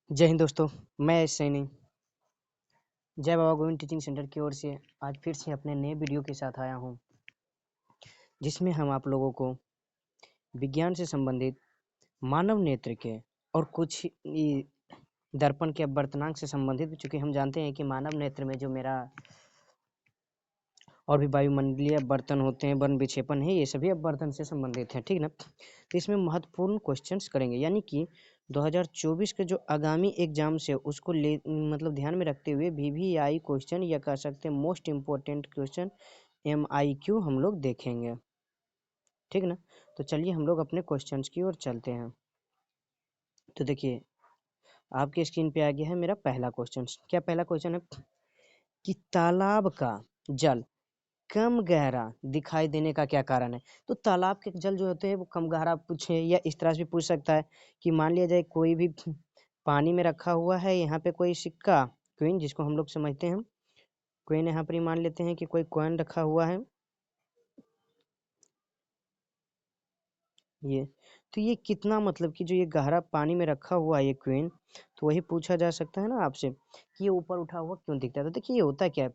जय हिंद दोस्तों। मैं सैनी जय बाबा गोविंद टीचिंग सेंटर की ओर से आज फिर से अपने नए वीडियो के साथ आया हूं, जिसमें हम आप लोगों को विज्ञान से संबंधित मानव नेत्र के और कुछ दर्पण के अपवर्तनांक से संबंधित, चूंकि हम जानते हैं कि मानव नेत्र में जो मेरा और भी वायुमंडलीय अपवर्तन होते हैं, वर्ण विक्षेपण है, ये सभी अपवर्तन से संबंधित हैं, ठीक ना। तो इसमें महत्वपूर्ण क्वेश्चंस करेंगे, यानी कि 2024 के जो आगामी एग्जाम से उसको मतलब ध्यान में रखते हुए VVI क्वेश्चन या कह सकते हैं मोस्ट इम्पोर्टेंट क्वेश्चन MIQ हम लोग देखेंगे, ठीक ना। तो चलिए हम लोग अपने क्वेश्चंस की ओर चलते हैं। तो देखिए आपके स्क्रीन पे आ गया है मेरा पहला क्वेश्चन। क्या पहला क्वेश्चन है कि तालाब का जल कम गहरा दिखाई देने का क्या कारण है। तो तालाब के जल जो होते हैं वो कम गहरा पूछे, या इस तरह से पूछ सकता है कि मान लिया जाए कोई भी पानी में रखा हुआ है, यहाँ पे कोई सिक्का क्वीन जिसको हम लोग समझते हैं क्वीन, यहाँ पर ही मान लेते हैं कि कोई कॉइन रखा हुआ है ये। तो ये कितना, मतलब कि जो ये गहरा पानी में रखा हुआ है ये क्वीन, तो वही पूछा जा सकता है ना आपसे कि ये ऊपर उठा हुआ क्यों दिखता है। तो देखिए ये होता क्या है,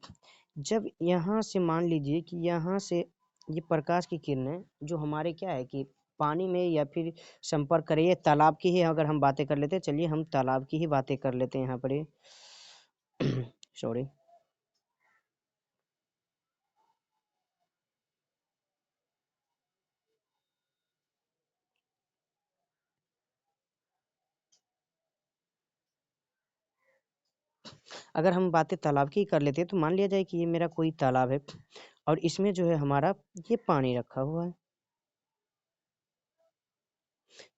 जब यहाँ से मान लीजिए कि यहाँ से ये प्रकाश की किरणें जो हमारे क्या है कि पानी में या फिर संपर्क करे, ये तालाब की ही अगर हम बातें कर लेते हैं, चलिए हम तालाब की ही बातें कर लेते हैं यहाँ पर ये सॉरी। अगर हम बातें तालाब की कर लेते हैं तो मान लिया जाए कि ये मेरा कोई तालाब है और इसमें जो है हमारा ये पानी रखा हुआ है।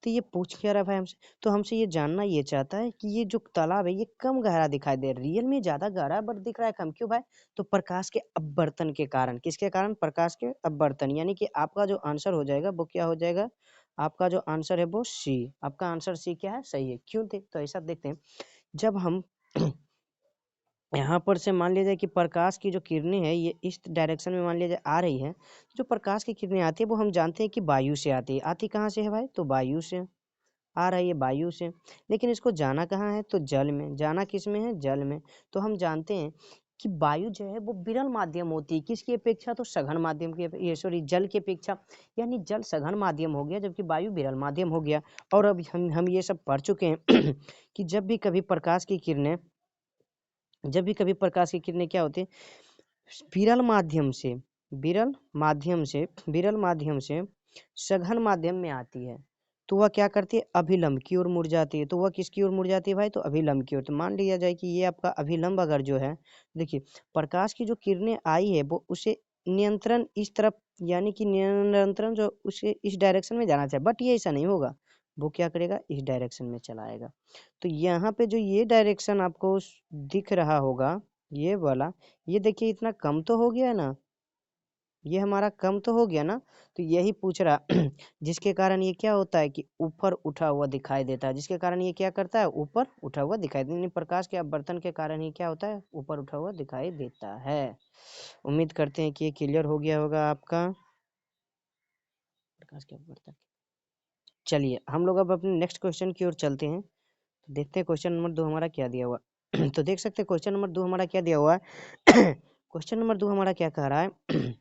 तो ये पूछ क्या रहा है भाई हमसे, तो हमसे ये जानना ये चाहता है कि ये जो तालाब है ये कम गहरा दिखाई दे, रियल में ज्यादा गहरा बट दिख रहा है कम क्यों भाई। तो प्रकाश के अपवर्तन के कारण, किसके कारण, प्रकाश के अपवर्तन, यानी कि आपका जो आंसर हो जाएगा वो क्या हो जाएगा, आपका जो आंसर है वो सी, आपका आंसर सी क्या है, सही है। क्यों थे, तो ऐसा देखते हैं जब हम यहाँ पर से मान लीजिए कि प्रकाश की जो किरणें हैं ये इस डायरेक्शन में मान लीजिए आ रही है, जो प्रकाश की किरणें आती है वो हम जानते हैं कि वायु से आती है। आती कहाँ से है भाई, तो वायु से आ रहा है, ये वायु से। लेकिन इसको जाना कहाँ है, तो जल में। जाना किस में है, जल में। तो हम जानते हैं कि वायु जो है वो विरल माध्यम होती है, किसकी अपेक्षा, तो सघन माध्यम की, ये सॉरी जल की अपेक्षा, यानी जल सघन माध्यम हो गया जबकि वायु विरल माध्यम हो गया। और अब हम ये सब पढ़ चुके हैं कि जब भी कभी प्रकाश की किरणें क्या होती है, विरल माध्यम से विरल माध्यम से विरल माध्यम से सघन माध्यम में आती है, तो वह क्या करती है, अभिलंब की ओर मुड़ जाती है। तो वह किसकी ओर मुड़ जाती है भाई, तो अभिलंब की ओर। तो मान लिया जाए कि ये आपका अभिलंब अगर जो है, देखिए प्रकाश की जो किरणें आई है वो उसे नियंत्रण इस तरफ, यानी कि नियंत्रण जो उसे इस डायरेक्शन में जाना चाहिए, बट ये ऐसा नहीं होगा, वो क्या करेगा, इस डायरेक्शन में चलाएगा। तो यहाँ पे जो ये डायरेक्शन आपको दिख रहा होगा, ये वाला, ये देखिए इतना कम तो हो गया ना, ये हमारा कम तो हो गया ना। तो यही पूछ रहा जिसके कारण ये क्या होता है कि ऊपर उठा हुआ दिखाई देता है, जिसके कारण ये क्या करता है, ऊपर उठा हुआ दिखाई देता है, प्रकाश के अपवर्तन के कारण ही क्या होता है, ऊपर उठा हुआ दिखाई देता है। उम्मीद करते हैं कि ये क्लियर हो गया होगा आपका प्रकाश के अपवर्तन। चलिए हम लोग अब अपने नेक्स्ट क्वेश्चन की ओर चलते हैं। तो देखते हैं क्वेश्चन नंबर 2 हमारा क्या दिया हुआ तो देख सकते हैं क्वेश्चन नंबर 2 हमारा क्या दिया हुआ है क्वेश्चन नंबर 2 हमारा क्या कह रहा है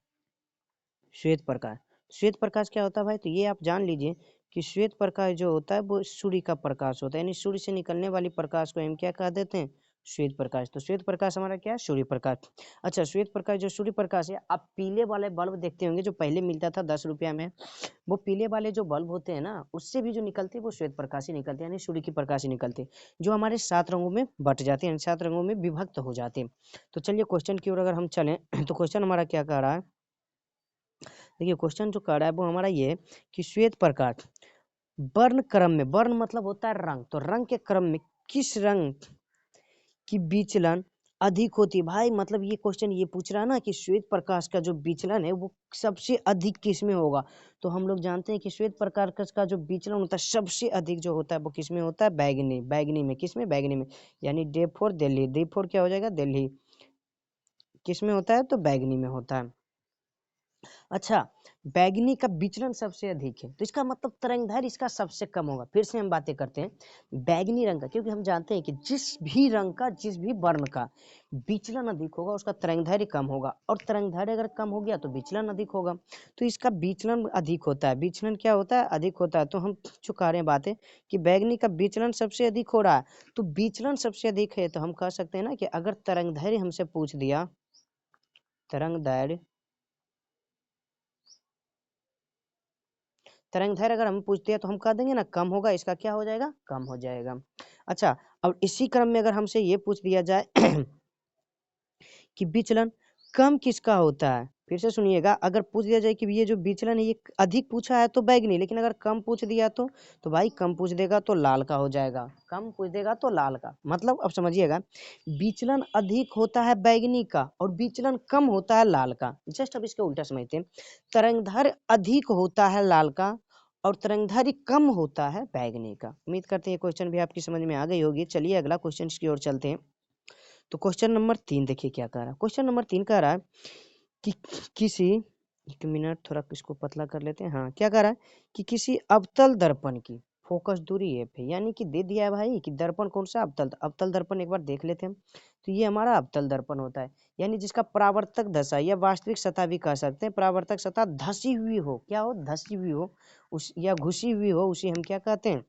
श्वेत प्रकाश। श्वेत प्रकाश क्या होता है भाई, तो ये आप जान लीजिए कि श्वेत प्रकाश जो होता है वो सूर्य का प्रकाश होता है, यानी सूर्य से निकलने वाली प्रकाश को हम क्या कह देते हैं, श्वेत प्रकाश। तो श्वेत प्रकाश हमारा क्या है, सूर्य प्रकाश। अच्छा, श्वेत प्रकाश जो सूर्य प्रकाश है, आप पीले वाले बल्ब देखते होंगे जो पहले मिलता था 10 रुपया में, वो पीले वाले जो बल्ब होते हैं ना, उससे भी जो निकलते हैं वो श्वेत प्रकाश ही निकलते हैं, यानी सूर्य की प्रकाश ही निकलते हैं, जो हमारे 7 रंगों में बट जाते हैं, 7 रंगों में विभक्त हो जाते हैं। तो चलिए क्वेश्चन की ओर अगर हम चलें तो क्वेश्चन हमारा क्या कह रहा है, देखिए क्वेश्चन जो कर रहा है वो हमारा ये है कि श्वेत प्रकाश वर्ण क्रम में, वर्ण मतलब होता है रंग, तो रंग के क्रम में किस रंग की विचलन अधिक होती है। भाई मतलब ये क्वेश्चन ये पूछ रहा है ना कि श्वेत प्रकाश का जो विचलन है वो सबसे अधिक किस में होगा। तो हम लोग जानते हैं कि श्वेत प्रकाश का जो विचलन होता है सबसे अधिक जो होता है वो किस में होता है, बैगनी, बैगनी में। किस में, बैगनी में, यानी day four Delhi, D four क्या हो जाएगा, दिल्ली। किस में होता है, तो बैगनी में होता है। अच्छा, बैंगनी का विचलन सबसे अधिक है, तो इसका मतलब तरंगदैर्घ्य इसका सबसे कम होगा। फिर से हम बातें करते हैं बैंगनी रंग का, क्योंकि हम जानते हैं कि जिस भी रंग का, जिस भी वर्ण का विचलन अधिक होगा उसका तरंगदैर्घ्य कम होगा, और तरंगदैर्घ्य अगर कम हो गया तो विचलन अधिक होगा। तो इसका विचलन अधिक होता है। विचलन क्या होता है? अधिक होता है। तो हम जो कह रहे हैं बातें कि बैंगनी का विचलन सबसे अधिक हो रहा है, तो विचलन सबसे अधिक है, तो हम कह सकते हैं ना कि अगर तरंगदैर्घ्य हमसे पूछ दिया, तरंगदैर्घ्य तरंगदैर्घ्य अगर हम पूछते हैं तो हम कह देंगे ना कम होगा, इसका क्या हो जाएगा? कम हो जाएगा। अच्छा, अब इसी क्रम में अगर हमसे ये पूछ दिया जाए कि विचलन कम किसका होता है, फिर से सुनिएगा, अगर पूछ दिया जाए कि ये जो विचलन है ये अधिक पूछा है तो बैगनी, लेकिन अगर कम पूछ दिया तो भाई कम पूछ देगा तो लाल का हो जाएगा, कम पूछ देगा तो लाल का। मतलब अब समझिएगा, विचलन अधिक होता है बैगनी का और विचलन कम होता है लाल का। जस्ट अब इसके उल्टा समझते हैं, तरंगदैर्घ्य अधिक होता है लाल का और तरंगदैर्घ्य कम होता है बैगनी का। उम्मीद करते हैं क्वेश्चन भी आपकी समझ में आ गई होगी। चलिए अगला क्वेश्चन की ओर चलते हैं। तो क्वेश्चन नंबर 3 देखिए क्या कह रहा है। क्वेश्चन नंबर 3 कह रहा है कि किसी, एक मिनट थोड़ा इसको पतला कर लेते हैं। हाँ, क्या कह रहा है कि किसी अवतल दर्पण की फोकस दूरी एफ है, यानी कि दे दिया है भाई कि दर्पण कौन सा? अवतल। अवतल दर्पण एक बार देख लेते हैं। तो ये हमारा अवतल दर्पण होता है, यानी जिसका परावर्तक दशा या वास्तविक सतह भी कह सकते हैं, परावर्तक सतह धसी हुई हो, क्या हो? धसी हुई हो, उस या घुसी हुई हो, उसे हम क्या कहते हैं?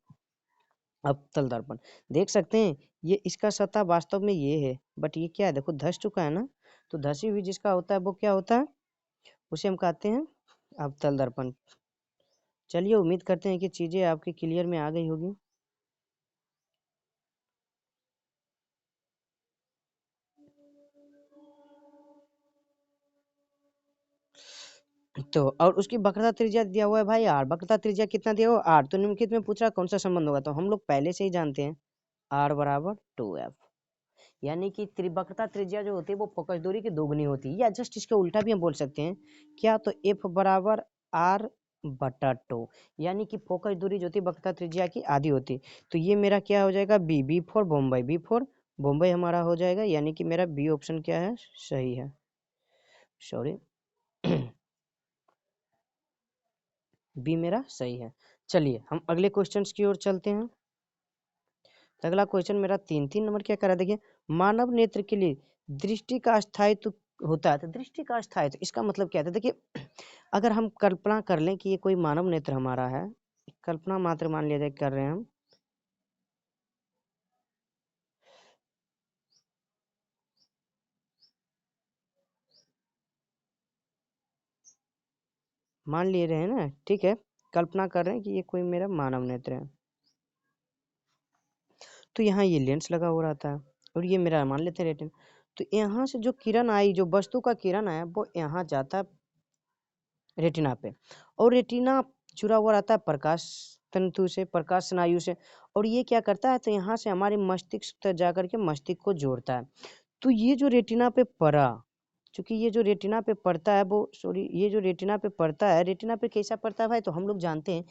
अवतल दर्पण। देख सकते हैं ये इसका सतह वास्तव में ये है, बट ये क्या है? देखो धस चुका है ना, तो धसी हुई जिसका होता है वो क्या होता है? उसे हम कहते हैं अवतल दर्पण। चलिए उम्मीद करते हैं कि चीजें आपके क्लियर में आ गई होगी। तो और उसकी वक्रता त्रिज्या दिया हुआ है भाई आर। वक्रता त्रिज्या कितना दिया हुआ? आर। तो निम्नलिखित में पूछ रहा कौन सा संबंध होगा, तो हम लोग पहले से ही जानते हैं आर बराबर 2f, यानी कि त्रिवक्रता त्रिज्या जो होती है वो फोकस दूरी की दोगुनी होती है, या जस्ट इसके उल्टा भी हम बोल सकते हैं क्या, तो एफ बराबर आर बटा टू, यानी कि फोकस दूरी जो होती है वक्रता त्रिज्या की आधी होती है। तो ये मेरा क्या हो जाएगा? B, B for Bombay, B for Bombay हमारा हो जाएगा, यानी कि मेरा बी ऑप्शन क्या है? सही है। सॉरी बी मेरा सही है। चलिए हम अगले क्वेश्चन की ओर चलते हैं। तो अगला क्वेश्चन मेरा 3 नंबर क्या करा, देखिए, मानव नेत्र के लिए दृष्टि का स्थायित्व होता है। तो दृष्टि का स्थायित्व इसका मतलब क्या है? देखिए अगर हम कल्पना कर लें कि ये कोई मानव नेत्र हमारा है, कल्पना मात्र मान लिया जाए कर रहे हैं हम, मान ले रहे हैं ना, ठीक है, कल्पना कर रहे हैं कि ये कोई मेरा मानव नेत्र है। तो यहाँ ये लेंस लगा हो रहता है और ये मेरा मान लेते हैं रेटिना। तो यहाँ से जो किरण आई, जो वस्तु का किरण आया वो यहाँ जाता है रेटिना पे, और रेटिना जुड़ा हुआ रहता है प्रकाश तंतु से, प्रकाश स्नायु से, और ये क्या करता है? तो यहाँ से हमारे मस्तिष्क तक जाकर के मस्तिष्क को जोड़ता है। तो ये जो रेटिना पे पड़ा, क्योंकि ये जो रेटिना पे पड़ता है वो, सॉरी, ये जो रेटिना पे पड़ता है, रेटिना पे कैसा पड़ता है भाई? तो हम लोग जानते हैं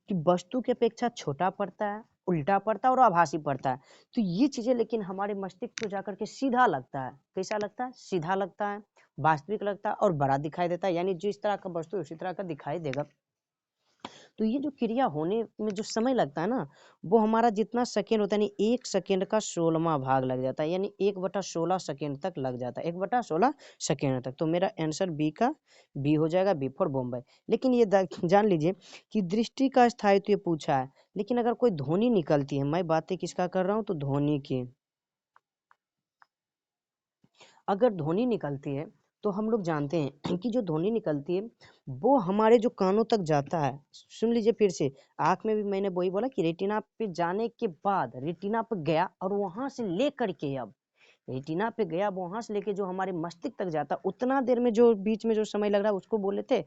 कि वस्तु की अपेक्षा छोटा पड़ता है, उल्टा पड़ता है और आभासी पड़ता है। तो ये चीजें लेकिन हमारे मस्तिष्क को जाकर के सीधा लगता है। कैसा लगता है? सीधा लगता है, वास्तविक लगता है और बड़ा दिखाई देता है, यानी जिस तरह का वस्तु उसी तरह का दिखाई देगा। तो ये जो क्रिया होने में जो समय लगता है ना, वो हमारा जितना सेकेंड होता है, यानी 1 सेकेंड का 16वां भाग लग जाता है, यानी 1/16 सेकेंड तक लग जाता है, 1/16 सेकेंड तक। तो मेरा आंसर बी का बी हो जाएगा, बी फॉर बॉम्बे। लेकिन ये जान लीजिए कि दृष्टि का स्थायित्व ये पूछा है, लेकिन अगर कोई ध्वनि निकलती है, मैं बातें किसका कर रहा हूँ? तो ध्वनि की। अगर ध्वनि निकलती है तो हम लोग जानते हैं कि जो ध्वनि निकलती है वो हमारे जो कानों तक जाता है। सुन लीजिए फिर से, आंख में भी मैंने वही बोला कि रेटिना पे जाने के बाद, रेटिना पे गया और वहां से लेकर के, अब रेटिना पे गया, वहां से लेके जो हमारे मस्तिष्क तक जाता, उतना देर में जो बीच में जो समय लग रहा है उसको बोले थे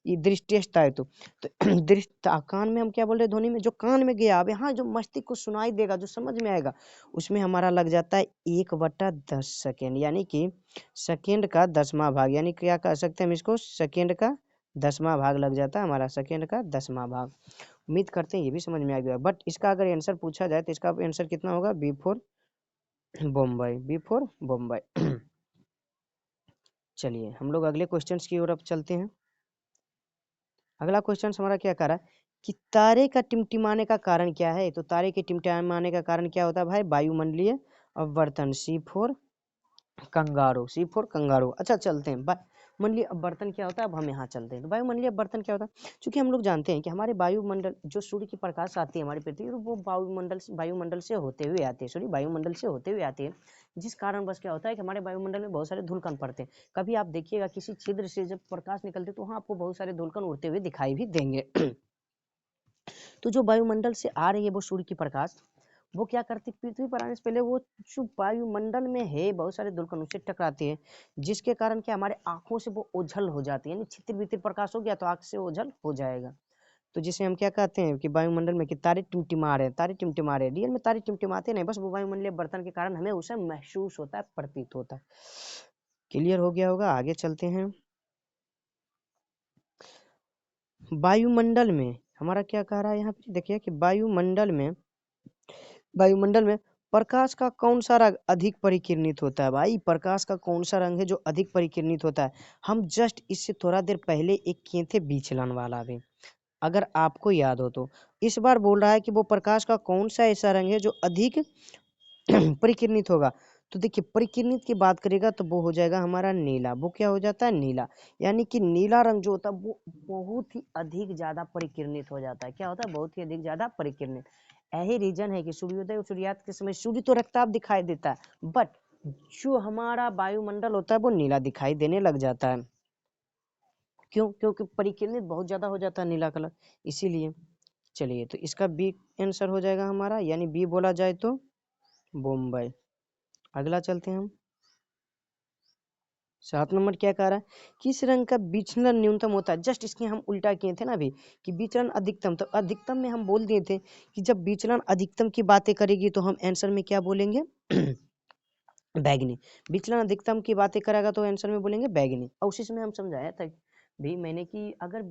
ये दृष्टि स्थायित्व। तो दृष्टि कान में हम क्या बोल रहे, ध्वनि में जो कान में गया, अब यहाँ जो मस्तिष्क को सुनाई देगा, जो समझ में आएगा, उसमें हमारा लग जाता है 1/10 सेकेंड, यानी कि सेकेंड का 10वां भाग, यानी क्या कह सकते हैं हम इसको? सेकेंड का 10वां भाग लग जाता है हमारा, सेकेंड का 10वां भाग। उम्मीद करते हैं ये भी समझ में आ गया, बट इसका अगर आंसर पूछा जाए तो इसका आंसर कितना होगा? B for Bombay, B for Bombay. चलिए हम लोग अगले क्वेश्चंस की ओर अब चलते हैं। अगला क्वेश्चन हमारा क्या कह रहा है कि तारे का टिमटिमाने का कारण क्या है। तो तारे के टिमटिमाने का कारण क्या होता है भाई, वायुमंडलीय अपवर्तन। C4 kangaroo. अच्छा चलते हैं वायुमंडलीय अपवर्तन क्या होता है, अब हम यहाँ चलते हैं। तो वायुमंडलीय अपवर्तन क्या होता है, क्योंकि हम लोग जानते हैं कि हमारे वायुमंडल जो सूर्य की प्रकाश आती है हमारी पृथ्वी, वो वायुमंडल से होते हुए आती है, वायुमंडल से होते हुए आती है। जिस कारण बस क्या होता है कि हमारे वायुमंडल में बहुत सारे धूलकण पड़ते हैं। कभी आप देखिएगा किसी छिद्र से जब प्रकाश निकलते तो वहाँ आपको बहुत सारे धूलकण उड़ते हुए दिखाई भी देंगे। तो जो वायुमंडल से आ रही है वो सूर्य की प्रकाश, वो क्या करती है, पृथ्वी पर आने से पहले वो जो वायुमंडल में है बहुत सारे धूलकण उससे टकराती है, जिसके कारण क्या हमारे आंखों से वो ओझल हो जाती है, यानी छितिर बितिर प्रकाश हो गया तो आंख से ओझल हो जाएगा। तो जिसे हम क्या कहते हैं कि वायुमंडल में कि तारे टिमटिमा रहे, रियल में तारे टिमटिमाते नहीं, बस वो वायुमंडलीय बर्तन के कारण हमें उसे महसूस होता है, प्रतीत होता है। क्लियर हो गया होगा, आगे चलते हैं। वायुमंडल में हमारा क्या कह रहा है यहाँ पे, देखिए कि वायुमंडल में प्रकाश का कौन सा रंग अधिक परिकिरणित होता है। भाई प्रकाश का कौन सा रंग है जो अधिक परिकिरणित होता है, हम जस्ट इससे थोड़ा देर पहले एक किए थे विचलन वाला भी, अगर आपको याद हो तो। इस बार बोल रहा है कि वो प्रकाश का कौन सा ऐसा रंग है जो अधिक परिकिरणित होगा। तो देखिए परिकिरणित की बात करेगा तो वो हो जाएगा हमारा नीला। वो क्या हो जाता है, नीला। यानी कि नीला रंग जो होता है वो बहुत ही अधिक ज्यादा परिकिरणित हो जाता है। क्या होता है, बहुत ही अधिक ज्यादा परिकिरणित। यही रीजन है कि सूर्योदय और सूर्यास्त के समय सूर्य तो रक्ताभ दिखाई देता है, बट जो हमारा वायुमंडल होता है वो नीला दिखाई देने लग जाता है। क्यों, क्योंकि परिकिरणित बहुत ज्यादा हो जाता है नीला कलर, इसीलिए। चलिए तो इसका बी आंसर हो जाएगा हमारा, यानी बी बोला जाए तो बम्बई। अगला चलते हैं हम। 7 नंबर क्या कह रहा है, किस रंग का विचलन न्यूनतम होता है। जस्ट इसके हम उल्टा किए थे ना अभी कि विचलन अधिकतम, तो अधिकतम में हम बोल दिए थे कि जब विचलन अधिकतम की बातें करेगी तो हम आंसर में क्या बोलेंगे बैगनी। विचलन अधिकतम की बातें करेगा तो आंसर में बोलेंगे बैगनी। और उसी समय हम समझाया था भी मैंने कि अगर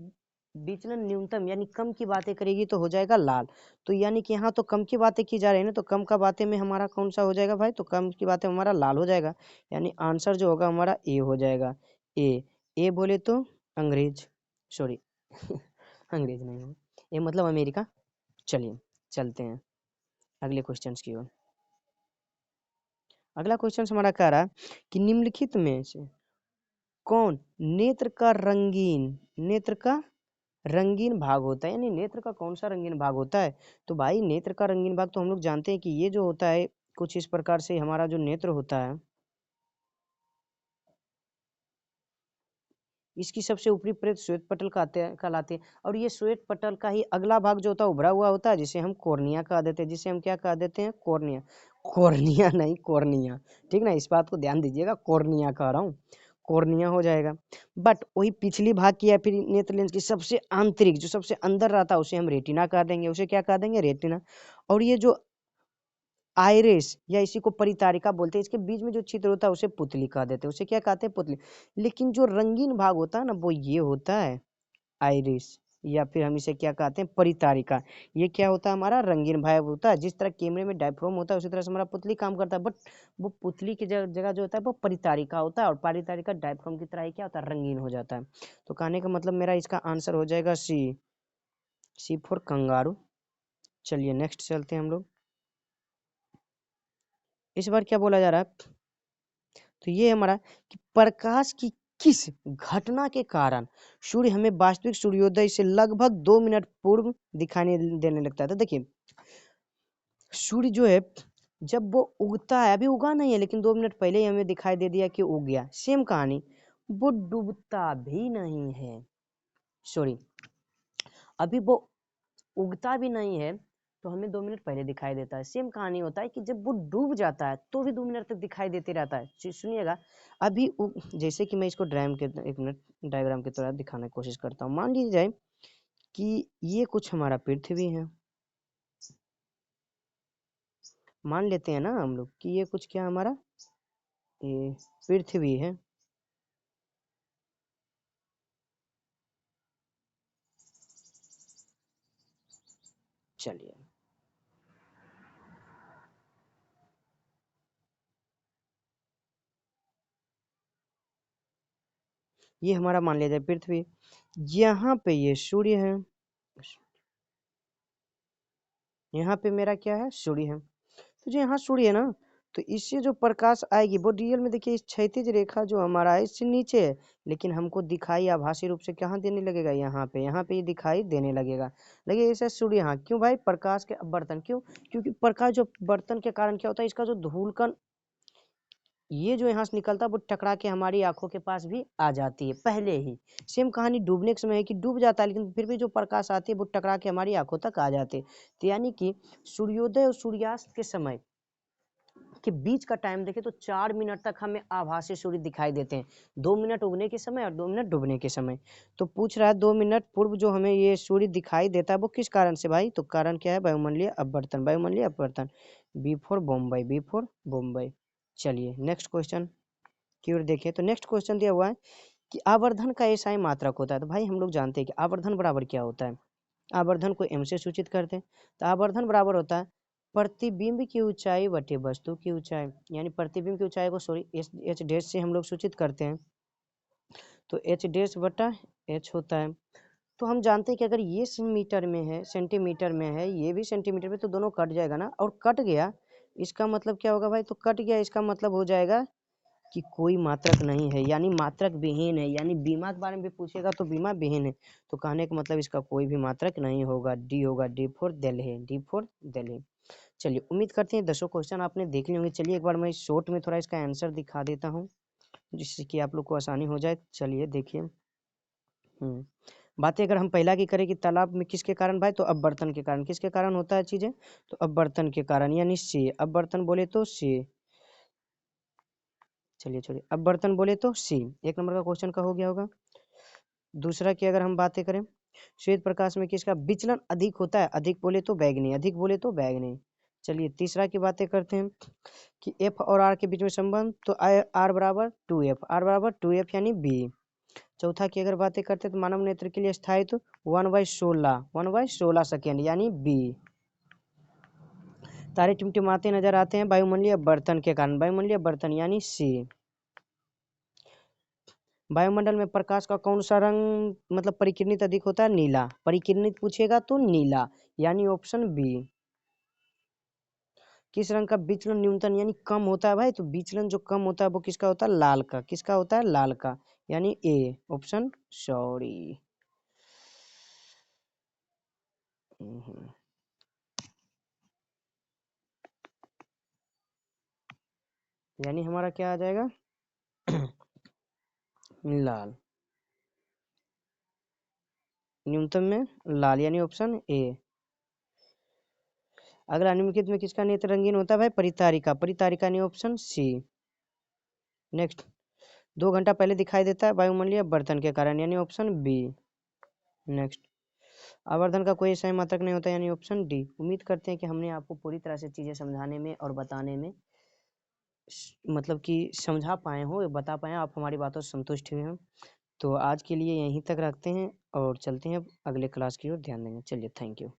विचलन न्यूनतम यानी कम की बातें करेगी तो हो जाएगा लाल। तो यानी कि यहाँ तो कम की बातें की जा रही है ना, तो कम का बातें में हमारा कौन सा हो जाएगा भाई, तो कम की बातें में हमारा लाल हो जाएगा। यानी आंसर जो होगा हमारा ए हो जाएगा। ए बोले तो अंग्रेज, सॉरी अंग्रेज नहीं हो, ये मतलब अमेरिका। चलिए चलते हैं अगले क्वेश्चन की ओर। अगला क्वेश्चन हमारा कह रहा है कि निम्नलिखित में से कौन नेत्र का रंगीन भाग होता है, यानी नेत्र का कौन सा रंगीन भाग होता है। तो भाई नेत्र का रंगीन भाग तो हम लोग जानते हैं कि ये जो होता है कुछ इस प्रकार से, हमारा जो नेत्र होता है इसकी सबसे ऊपरी परत श्वेत पटल कहलाते हैं। और ये श्वेत पटल का ही अगला भाग जो होता है उभरा हुआ होता है, जिसे हम कॉर्निया कह देते हैं, जिसे हम क्या कह देते हैं, कॉर्निया। कॉर्निया नहीं, कॉर्निया, ठीक ना, इस बात को ध्यान दीजिएगा, कॉर्निया कह रहा हूँ, कॉर्निया हो जाएगा। बट वही पिछली भाग की या फिर नेत्र लेंस की सबसे आंतरिक जो सबसे अंदर रहता है उसे हम रेटिना कह देंगे, उसे क्या कह देंगे, रेटिना। और ये जो आइरिस या इसी को परितारिका बोलते हैं, इसके बीच में जो छिद्र होता है उसे पुतली कह देते हैं, उसे क्या कहते हैं, पुतली। लेकिन जो रंगीन भाग होता है ना वो ये होता है आइरिस, या फिर हम इसे क्या कहते हैं, परितारिका। ये क्या होता है, हमारा रंगीन भाग होता है। जिस तरह कैमरे में डायफ्राम होता है उसी तरह से हमारा पुतली काम करता है, बट वो पुतली की जगह जो होता है वो परितारिका होता है, और परितारिका डायफ्राम की तरह ही क्या होता है, रंगीन हो जाता है। तो कहने का मतलब मेरा इसका आंसर हो जाएगा सी फॉर कंगारू। चलिए नेक्स्ट चलते हैं हम लोग। इस बार क्या बोला जा रहा है, तो ये हमारा कि प्रकाश की किस घटना के कारण सूर्य हमें वास्तविक सूर्योदय से लगभग 2 मिनट पूर्व दिखाई देने लगता है। तो देखिए सूर्य जो है जब वो उगता है, अभी उगा नहीं है लेकिन 2 मिनट पहले ही हमें दिखाई दे दिया कि उग गया, सेम कहानी वो डूबता भी नहीं है, सॉरी अभी वो उगता भी नहीं है तो हमें 2 मिनट पहले दिखाई देता है। सेम कहानी होता है कि जब वो डूब जाता है तो भी 2 मिनट तक दिखाई देते रहता है। सुनिएगा अभी जैसे कि मैं इसको एक मिनट डायग्राम की तरह दिखाने की कोशिश करता हूँ। मान लीजिए जाए कि ये कुछ हमारा पृथ्वी है, मान लेते हैं ना हम लोग कि ये कुछ क्या हमारा ये पृथ्वी है। चलिए ये हमारा मान लिया जाए पृथ्वी, यहाँ पे ये सूर्य है, यहाँ पे मेरा क्या है, सूर्य है। तो जो यहाँ सूर्य है ना, तो इससे जो प्रकाश आएगी वो रियल में देखिए इस क्षैतिज रेखा जो हमारा है इससे नीचे है, लेकिन हमको दिखाई आभासी रूप से कहाँ देने लगेगा, यहाँ पे ये दिखाई देने लगेगा। लगे ऐसा सूर्य, यहाँ क्यों भाई, प्रकाश के अपवर्तन, क्यों, क्योंकि प्रकाश जो अपवर्तन के कारण क्या होता है, इसका जो धूलकण ये जो यहाँ से निकलता है वो टकरा के हमारी आंखों के पास भी आ जाती है पहले ही। सेम कहानी डूबने के समय है कि डूब जाता है, लेकिन फिर भी जो प्रकाश आती है वो टकरा के हमारी आंखों तक आ जाते हैं। तो यानी कि सूर्योदय और सूर्यास्त के समय के बीच का टाइम देखें तो 4 मिनट तक हमें आभासी सूर्य दिखाई देते हैं, 2 मिनट उगने के समय और 2 मिनट डूबने के समय। तो पूछ रहा है 2 मिनट पूर्व जो हमें ये सूर्य दिखाई देता है वो किस कारण से भाई, तो कारण क्या है, वायुमंडलीय अपवर्तन, वायुमंडलीय अपवर्तन। B for Bombay, B for Bombay. चलिए नेक्स्ट क्वेश्चन की ओर देखें। तो नेक्स्ट क्वेश्चन दिया हुआ है कि आवर्धन का एसआई मात्रक होता है। तो भाई हम लोग जानते हैं कि आवर्धन बराबर क्या होता है, आवर्धन को एम से सूचित करते हैं। तो आवर्धन बराबर होता है प्रतिबिंब की ऊंचाई बटे वस्तु की ऊंचाई, यानी प्रतिबिंब की ऊंचाई को सॉरी एच डैश से हम लोग सूचित करते हैं। तो एच डैश बटा एच होता है। तो हम जानते हैं कि अगर ये मीटर में है, सेंटीमीटर में है, ये भी सेंटीमीटर में, तो दोनों कट जाएगा ना, और कट गया इसका मतलब क्या होगा भाई, तो कट गया इसका मतलब हो जाएगा कि कोई मात्रक नहीं है, यानी मात्रक विहीन है, यानी बीमा के बारे में भी पूछेगा तो बीमा विहीन है। तो कहने का मतलब इसका कोई भी मात्रक नहीं होगा, डी होगा, D for Delhi, D for Delhi. चलिए उम्मीद करते हैं 10 क्वेश्चन आपने देख लिए होंगे। चलिए एक बार मैं शॉर्ट में थोड़ा इसका आंसर दिखा देता हूँ जिससे कि आप लोग को आसानी हो जाए। चलिए देखिए, बातें अगर हम पहला की करें कि तालाब में किसके कारण भाई, तो अपवर्तन के कारण। किसके कारण होता है चीजें, तो अपवर्तन के कारण, यानी सी, अपवर्तन बोले तो सी। चलिए छोड़िए, अपवर्तन बोले तो सी, 1 नंबर का क्वेश्चन का हो गया होगा। दूसरा की अगर हम बातें करें, श्वेत प्रकाश में किसका विचलन अधिक होता है, अधिक बोले तो बैगनी, अधिक बोले तो बैगनी। चलिए तीसरा की बातें करते हैं कि एफ और आर के बीच में संबंध, तो आर बराबर 2f, आर बराबर 2f यानी बी। चौथा की अगर बातें करते हैं तो मानव नेत्र के लिए स्थायित्व 1/16, 1/16 सेकेंड यानी बी। तारे टिमटिमाते नजर आते हैं वायुमंडलीय अपवर्तन के कारण, वायुमंडलीय अपवर्तन यानी सी। वायुमंडल में प्रकाश का कौन सा रंग मतलब परिकिरणित अधिक होता है, नीला, परिकिरणित पूछेगा तो नीला, यानी ऑप्शन बी। किस रंग का विचलन न्यूनतम यानी कम होता है भाई, तो विचलन जो कम होता है वो किसका होता है, लाल का, किसका होता है, लाल का, यानी ए ऑप्शन, सॉरी। यानी हमारा क्या आ जाएगा लाल, न्यूनतम में लाल, यानी ऑप्शन ए। अगला निम्नलिखित में किसका नेत्र रंगीन होता है भाई, परितारिका, परितारिका यानी ऑप्शन सी। नेक्स्ट, 2 घंटा पहले दिखाई देता है वायुमंडलीय अपवर्तन के कारण, यानी ऑप्शन बी। नेक्स्ट, आवर्धन का कोई सही मात्रक नहीं होता, यानी ऑप्शन डी। उम्मीद करते हैं कि हमने आपको पूरी तरह से चीजें समझाने में और बताने में मतलब कि समझा पाए हो, बता पाए, आप हमारी बातों से संतुष्ट हुए हैं। तो आज के लिए यहीं तक रखते हैं और चलते हैं अगले क्लास की ओर, ध्यान देंगे। चलिए थैंक यू।